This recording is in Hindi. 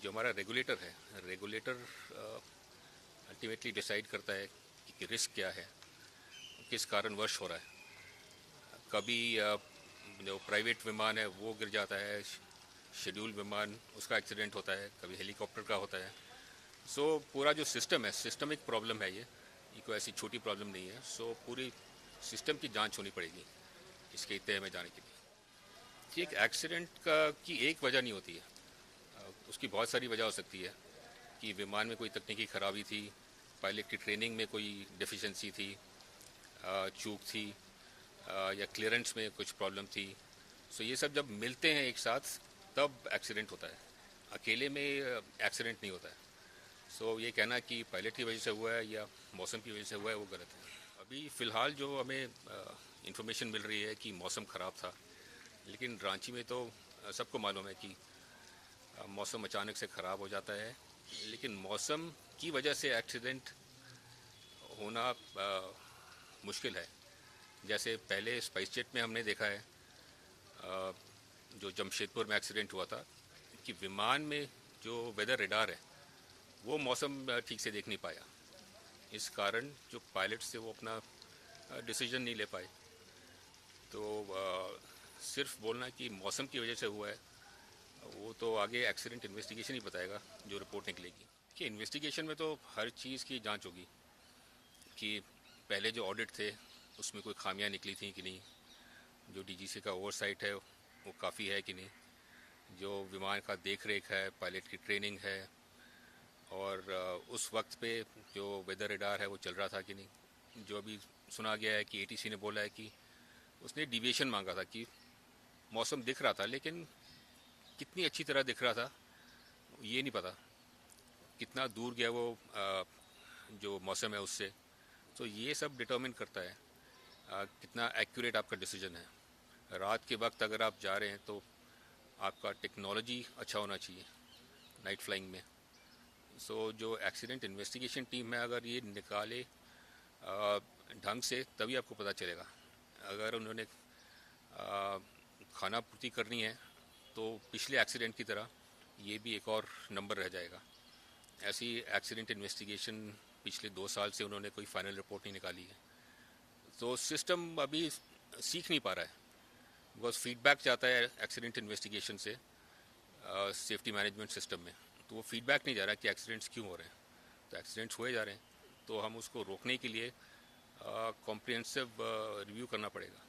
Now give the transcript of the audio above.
जो हमारा रेगुलेटर अल्टीमेटली डिसाइड करता है कि रिस्क क्या है, किस कारणवश हो रहा है। कभी जो प्राइवेट विमान है वो गिर जाता है, शेड्यूल विमान उसका एक्सीडेंट होता है, कभी हेलीकॉप्टर का होता है। सो पूरा जो सिस्टम है, सिस्टमिक प्रॉब्लम है ये कोई ऐसी छोटी प्रॉब्लम नहीं है। सो पूरी सिस्टम की जांच होनी पड़ेगी इसके तय में जाने के लिए। कि एक एक्सीडेंट की एक वजह नहीं होती है, उसकी बहुत सारी वजह हो सकती है। कि विमान में कोई तकनीकी खराबी थी, पायलट की ट्रेनिंग में कोई डेफिशिएंसी थी, चूक थी, या क्लियरेंस में कुछ प्रॉब्लम थी। सो ये सब जब मिलते हैं एक साथ तब एक्सीडेंट होता है, अकेले में एक्सीडेंट नहीं होता है। सो ये कहना कि पायलट की वजह से हुआ है या मौसम की वजह से हुआ है वो गलत है। अभी फ़िलहाल जो हमें इंफॉर्मेशन मिल रही है कि मौसम ख़राब था, लेकिन रांची में तो सबको मालूम है कि मौसम अचानक से ख़राब हो जाता है, लेकिन मौसम की वजह से एक्सीडेंट होना मुश्किल है। जैसे पहले स्पाइस जेट में हमने देखा है, जो जमशेदपुर में एक्सीडेंट हुआ था, कि विमान में जो वेदर रडार है वो मौसम ठीक से देख नहीं पाया। इस कारण जो पायलट्स थे वो अपना डिसीजन नहीं ले पाए। तो सिर्फ बोलना कि मौसम की वजह से हुआ है, वो तो आगे एक्सीडेंट इन्वेस्टिगेशन ही बताएगा जो रिपोर्ट निकलेगी। कि इन्वेस्टिगेशन में तो हर चीज़ की जांच होगी कि पहले जो ऑडिट थे उसमें कोई खामियां निकली थी कि नहीं, जो डीजीसी का ओवरसाइट है वो काफ़ी है कि नहीं, जो विमान का देख रेख है, पायलट की ट्रेनिंग है, और उस वक्त पे जो वेदर रडार है वो चल रहा था कि नहीं। जो अभी सुना गया है कि एटीसी ने बोला है कि उसने डिविएशन मांगा था, कि मौसम दिख रहा था लेकिन कितनी अच्छी तरह दिख रहा था ये नहीं पता, कितना दूर गया वो जो मौसम है उससे। तो ये सब डिटर्मिन करता है कितना एक्यूरेट आपका डिसीजन है। रात के वक्त अगर आप जा रहे हैं तो आपका टेक्नोलॉजी अच्छा होना चाहिए नाइट फ्लाइंग में। सो जो एक्सीडेंट इन्वेस्टिगेशन टीम है अगर ये निकाले ढंग से तभी आपको पता चलेगा। अगर उन्होंने खाना पूर्ति करनी है तो पिछले एक्सीडेंट की तरह ये भी एक और नंबर रह जाएगा। ऐसी एक्सीडेंट इन्वेस्टिगेशन पिछले 2 साल से उन्होंने कोई फाइनल रिपोर्ट नहीं निकाली है। तो सिस्टम अभी सीख नहीं पा रहा है, बिकॉज फीडबैक जाता है एक्सीडेंट इन्वेस्टिगेशन से सेफ्टी मैनेजमेंट सिस्टम में, तो वो फीडबैक नहीं जा रहा कि एक्सीडेंट्स क्यों हो रहे हैं। तो एक्सीडेंट्स हुए जा रहे हैं, तो हम उसको रोकने के लिए कॉम्प्रिहेंसिव रिव्यू करना पड़ेगा।